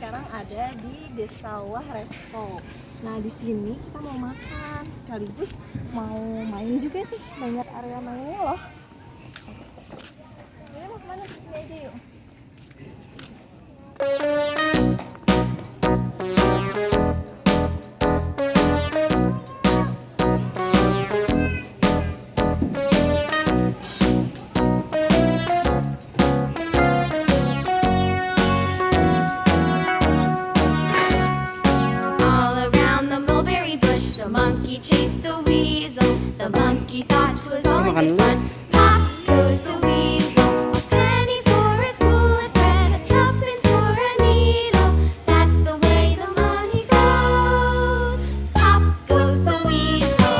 sekarang ada di D'Sawah Resto. Nah, di sini kita mau makan sekaligus mau main juga nih, banyak area mainnya loh. Ini mau kemana? Di sini aja yuk. Monkey chased the weasel. The monkey thought it was all in good fun. Pop goes the weasel. A penny for a spool of thread, a tuppence for a needle. That's the way the money goes. Pop goes the weasel.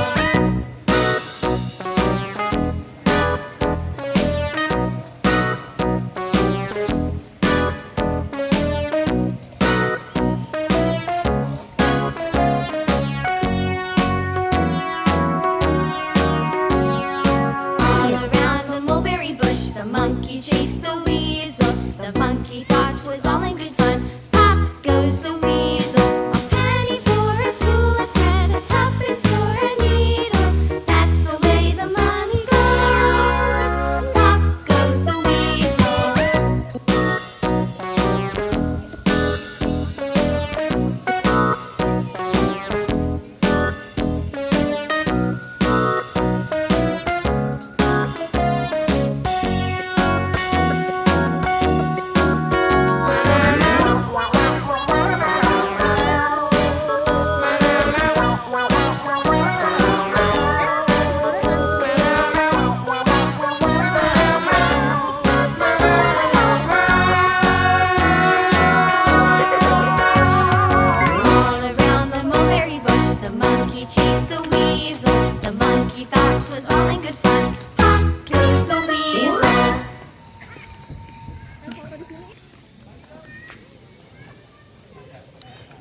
Monkey chased the weasel. The monkey thought it was all in good fun. Pop goes the weasel. A penny for a spool of thread, a tuppence for a needle. That's the way the money goes. Pop goes the weasel.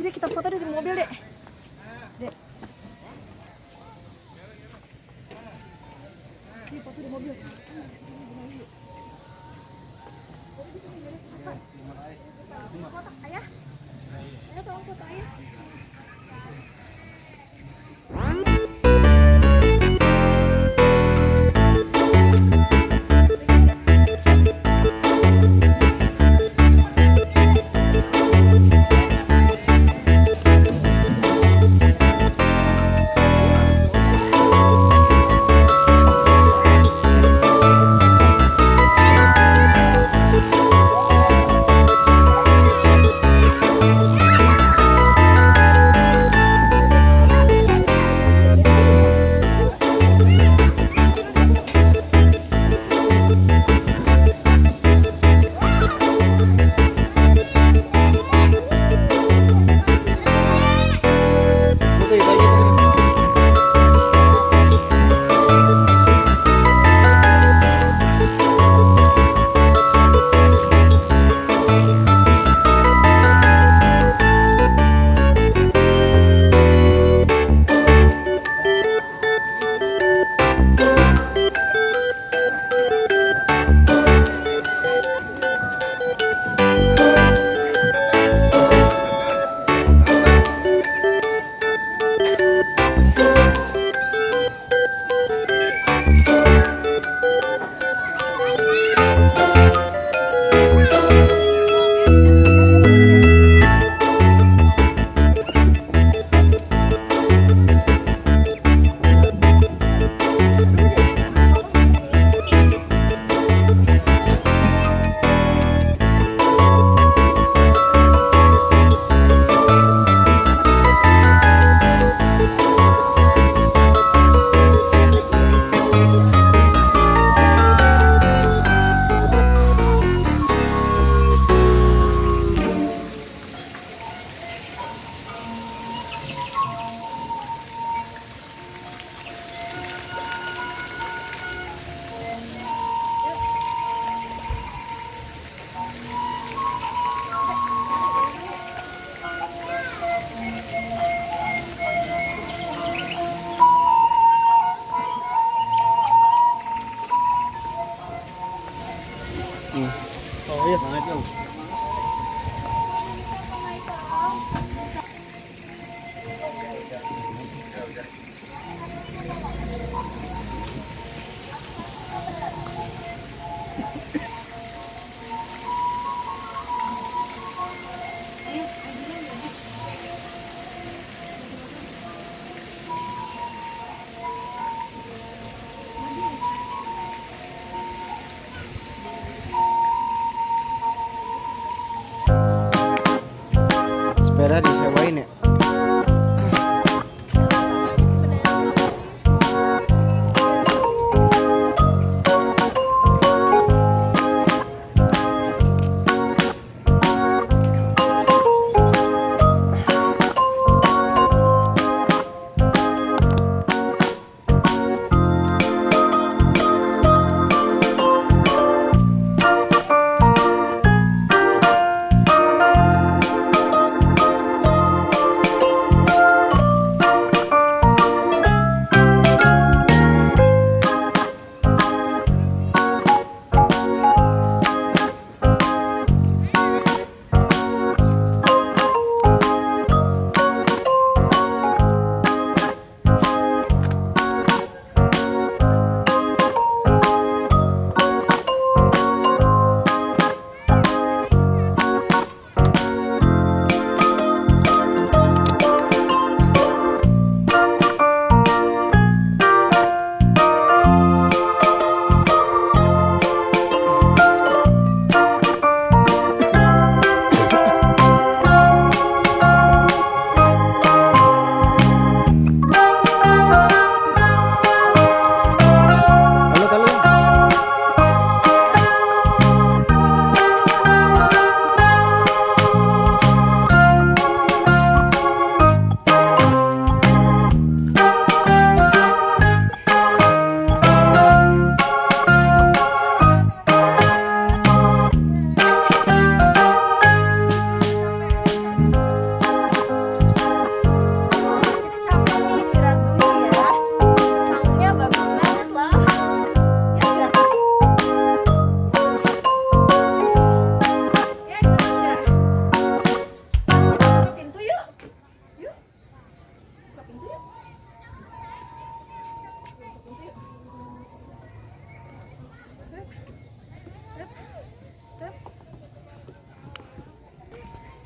Jadi kita foto di mobil, Dek. Dek. Di foto di mobil. Foto ayah. Ayo tolong foto ayah. sepeda disewain ya.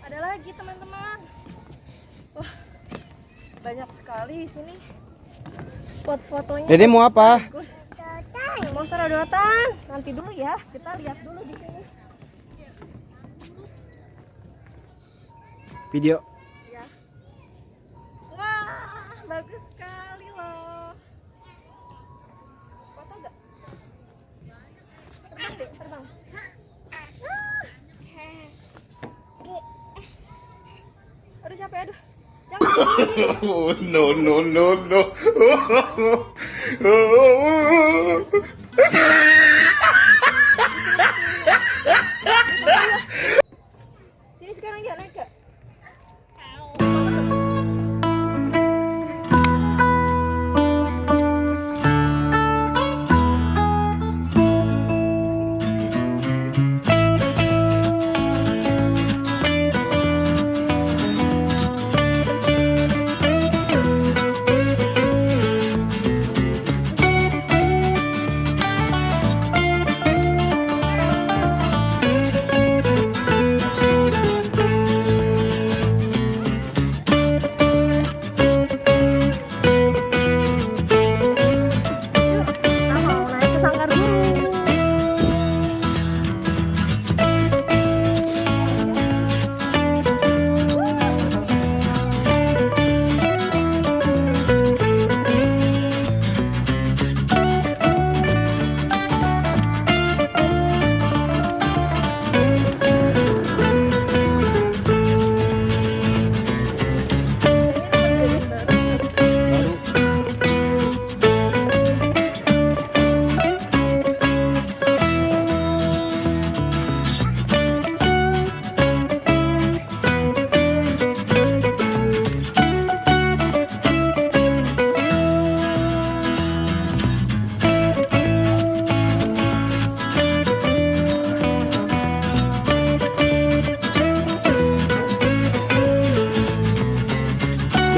Ada lagi teman-teman. Wah, banyak sekali di sini spot fotonya. Dede mau apa? Bagus. Mau serodotan. Nanti dulu ya, kita lihat dulu di sini. Video. Ya. Wah, bagus sekali loh. Foto enggak? Terbang deh, terbang. Aduh capek, aduh. Jangan. Oh, no, no, no, no. Sini sekarang ya, naik gak?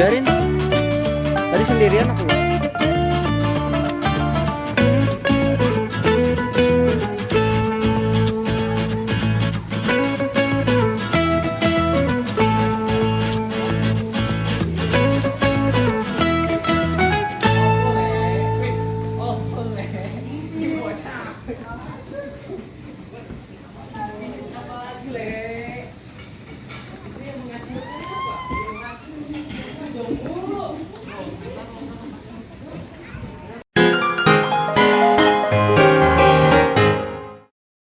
Biarin. Tadi sendirian aku.